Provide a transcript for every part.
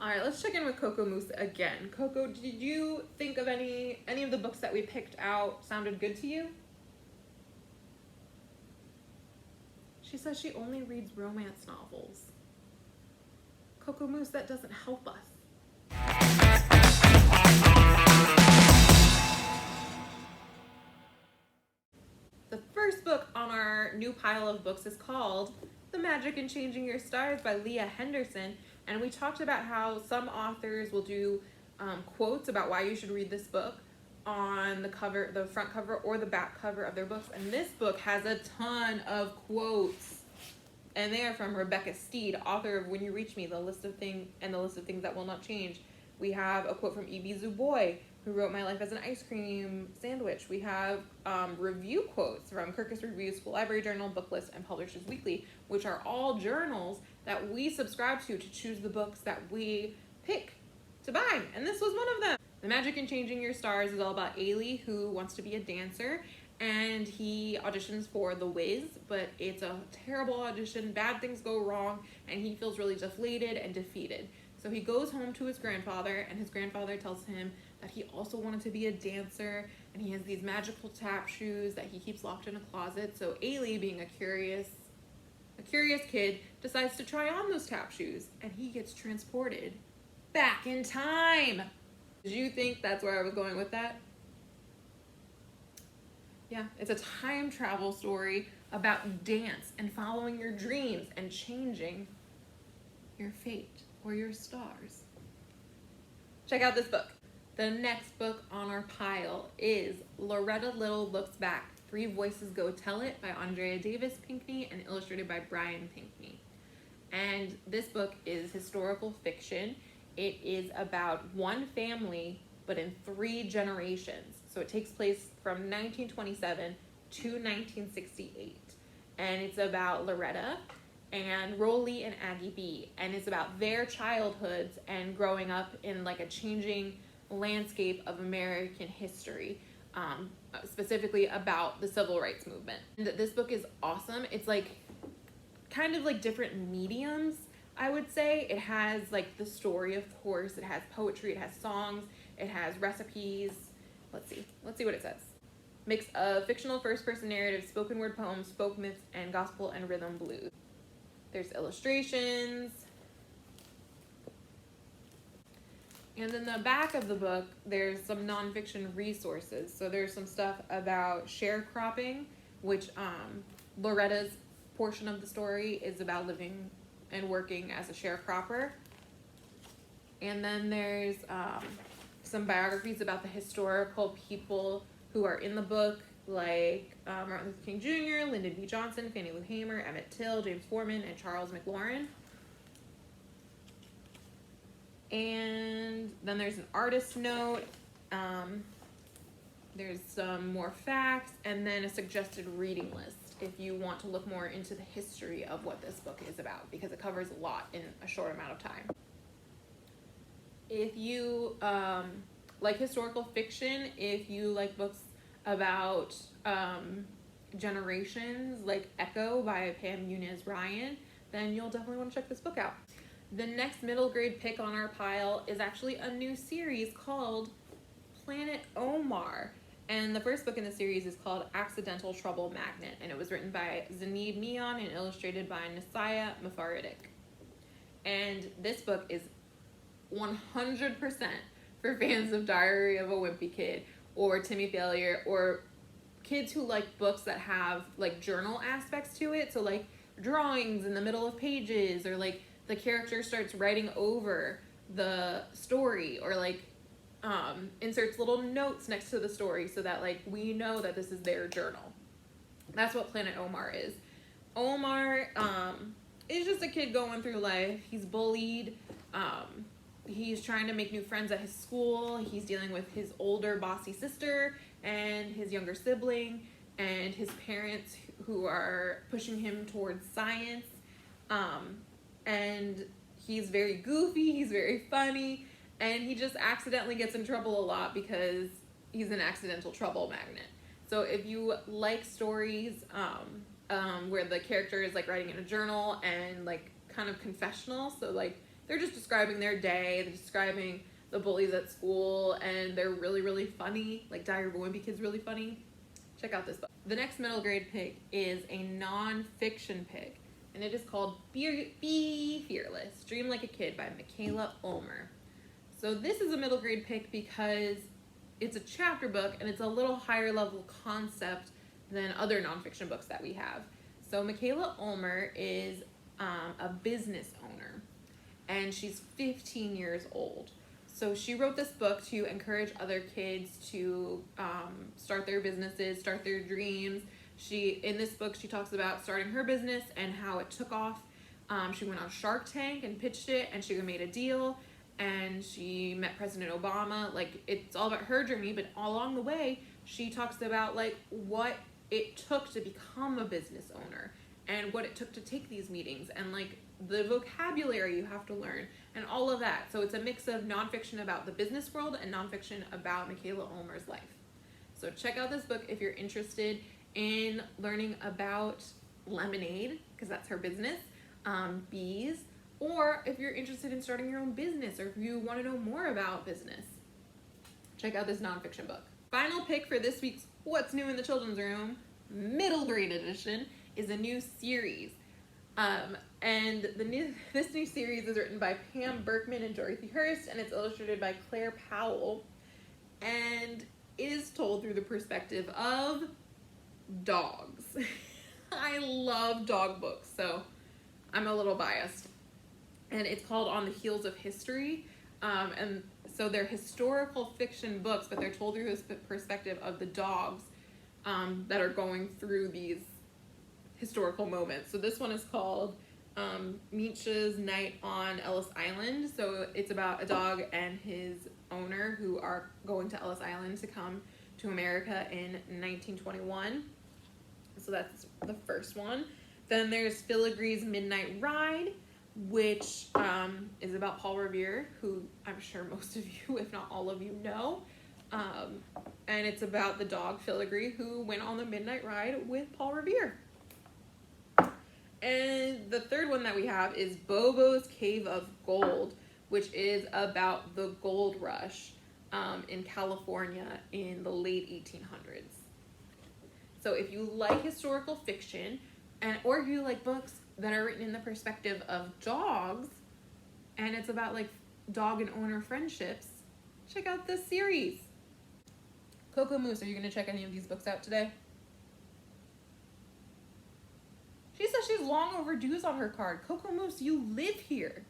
All right, let's check in with Coco Moose again. Coco, did you think of any of the books that we picked out sounded good to you? She says she only reads romance novels. Coco Moose, that doesn't help us. The first book on our new pile of books is called The Magic in Changing Your Stars by Leah Henderson. And we talked about how some authors will do quotes about why you should read this book on the cover, the front cover or the back cover of their books. And this book has a ton of quotes. And they are from Rebecca Steed, author of When You Reach Me, the list of things that will not change. We have a quote from E.B. Zuboy, who wrote My Life as an Ice Cream Sandwich. We have review quotes from Kirkus Review, School Library Journal, Book List, and Publishers Weekly, which are all journals that we subscribe to choose the books that we pick to buy. And this was one of them. The Magic in Changing Your Stars is all about Ailey, who wants to be a dancer, and he auditions for The Wiz, but it's a terrible audition. Bad things go wrong, and he feels really deflated and defeated. So he goes home to his grandfather, and his grandfather tells him that he also wanted to be a dancer, and he has these magical tap shoes that he keeps locked in a closet. So Ailey, being a curious kid, decides to try on those tap shoes, and he gets transported back in time. Did you think that's where I was going with that? Yeah, it's a time travel story about dance and following your dreams and changing your fate or your stars. Check out this book. The next book on our pile is Loretta Little Looks Back, Three Voices Go Tell It by Andrea Davis Pinkney and illustrated by Brian Pinkney. And this book is historical fiction. It is about one family, but in 3 generations. So it takes place from 1927 to 1968. And it's about Loretta and Rolly and Aggie B. And it's about their childhoods and growing up in like a changing landscape of American history, specifically about the civil rights movement. And this book is awesome. It's like kind of like different mediums, I would say. It has like the story, of course. It has poetry, it has songs, it has recipes. Let's see what it says. Mix of fictional first-person narrative, spoken word poems, folk myths, and gospel and rhythm blues. There's illustrations. And in the back of the book, there's some nonfiction resources. So there's some stuff about sharecropping, which Loretta's portion of the story is about living and working as a sharecropper. And then there's some biographies about the historical people who are in the book, like Martin Luther King Jr., Lyndon B. Johnson, Fannie Lou Hamer, Emmett Till, James Foreman, and Charles McLaurin. And then there's an artist note. There's some more facts, and then a suggested reading list if you want to look more into the history of what this book is about, because it covers a lot in a short amount of time. If you like historical fiction, if you like books about generations, like Echo by Pam Yunez Ryan, then you'll definitely want to check this book out. The next middle grade pick on our pile is actually a new series called Planet Omar. And the first book in the series is called Accidental Trouble Magnet, and it was written by Zainib Mian and illustrated by Nasaya Mafaridik. And this book is 100% for fans of Diary of a Wimpy Kid or Timmy Failure, or kids who like books that have like journal aspects to it. So like drawings in the middle of pages, or like the character starts writing over the story, or like inserts little notes next to the story so that like we know that this is their journal. That's what Planet Omar is. Omar is just a kid going through life. He's bullied. He's trying to make new friends at his school. He's dealing with his older bossy sister and his younger sibling and his parents who are pushing him towards science. And he's very goofy, he's very funny, and he just accidentally gets in trouble a lot because he's an accidental trouble magnet. So if you like stories where the character is like writing in a journal and like kind of confessional, so like they're just describing their day, they're describing the bullies at school, and they're really, really funny. Like Diary of a Wimpy Kid's really funny. Check out this book. The next middle grade pick is a non-fiction pick, and it is called Be Fearless, Dream Like a Kid by Michaela Ulmer. So this is a middle grade pick because it's a chapter book and it's a little higher level concept than other nonfiction books that we have. So Michaela Ulmer is a business owner, and she's 15 years old. So she wrote this book to encourage other kids to start their businesses, start their dreams. In this book, she talks about starting her business and how it took off. She went on Shark Tank and pitched it, and she made a deal, and she met President Obama. Like, it's all about her journey, but along the way, she talks about like what it took to become a business owner and what it took to take these meetings and like the vocabulary you have to learn and all of that. So it's a mix of nonfiction about the business world and nonfiction about Michaela Ulmer's life. So check out this book if you're interested in learning about lemonade, because that's her business, bees, or if you're interested in starting your own business, or if you want to know more about business. Check out this nonfiction book. Final pick for this week's What's New in the Children's Room, middle grade edition, is a new series. And this new series is written by Pam Berkman and Dorothy Hurst, and it's illustrated by Claire Powell, and is told through the perspective of dogs. I love dog books, so I'm a little biased. And it's called On the Heels of History, and so they're historical fiction books, but they're told through the perspective of the dogs that are going through these historical moments. So this one is called Meech's Night on Ellis Island. So it's about a dog and his owner who are going to Ellis Island to come to America in 1921. So that's the first one. Then there's Filigree's Midnight Ride, which is about Paul Revere, who I'm sure most of you, if not all of you, know. And it's about the dog Filigree who went on the midnight ride with Paul Revere. And the third one that we have is Bobo's Cave of Gold, which is about the gold rush in California in the late 1800s. So if you like historical fiction, or if you like books that are written in the perspective of dogs, and it's about like dog and owner friendships, check out this series. Coco Moose, are you going to check any of these books out today? She says she's long overdues on her card. Coco Moose, you live here.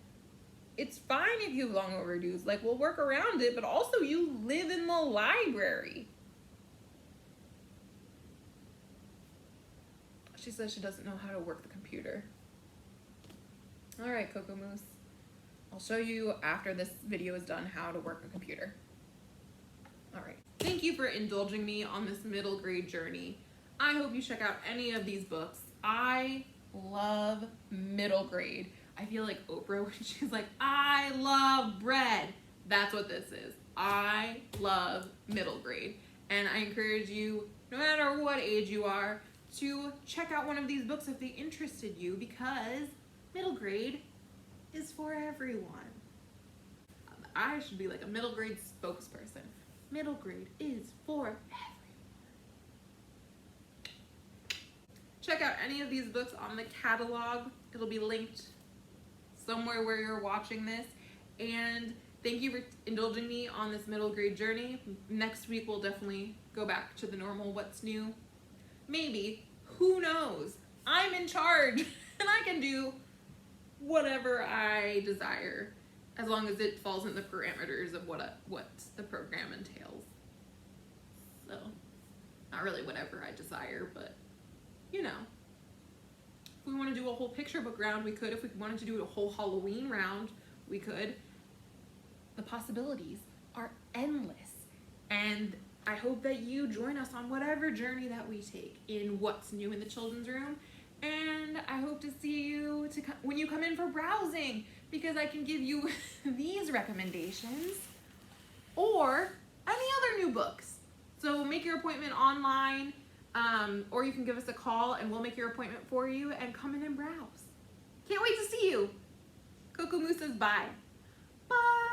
It's fine if you have long overdues. Like, we'll work around it, but also you live in the library. She says she doesn't know how to work the computer. All right, Coco Moose. I'll show you after this video is done how to work a computer. All right. Thank you for indulging me on this middle grade journey. I hope you check out any of these books. I love middle grade. I feel like Oprah when she's like, I love bread. That's what this is. I love middle grade. And I encourage you, no matter what age you are, to check out one of these books if they interested you, because middle grade is for everyone. I should be like a middle grade spokesperson. Middle grade is for everyone. Check out any of these books on the catalog. It'll be linked somewhere where you're watching this. And thank you for indulging me on this middle grade journey. Next week we'll definitely go back to the normal what's new. Maybe. Who knows? I'm in charge and I can do whatever I desire as long as it falls in the parameters of what the program entails. So, not really whatever I desire, but you know. If we want to do a whole picture book round, we could. If we wanted to do a whole Halloween round, we could. The possibilities are endless. And I hope that you join us on whatever journey that we take in What's New in the Children's Room. And I hope to see you when you come in for browsing, because I can give you these recommendations or any other new books. So make your appointment online, or you can give us a call and we'll make your appointment for you and come in and browse. Can't wait to see you. Kokomoo says bye. Bye.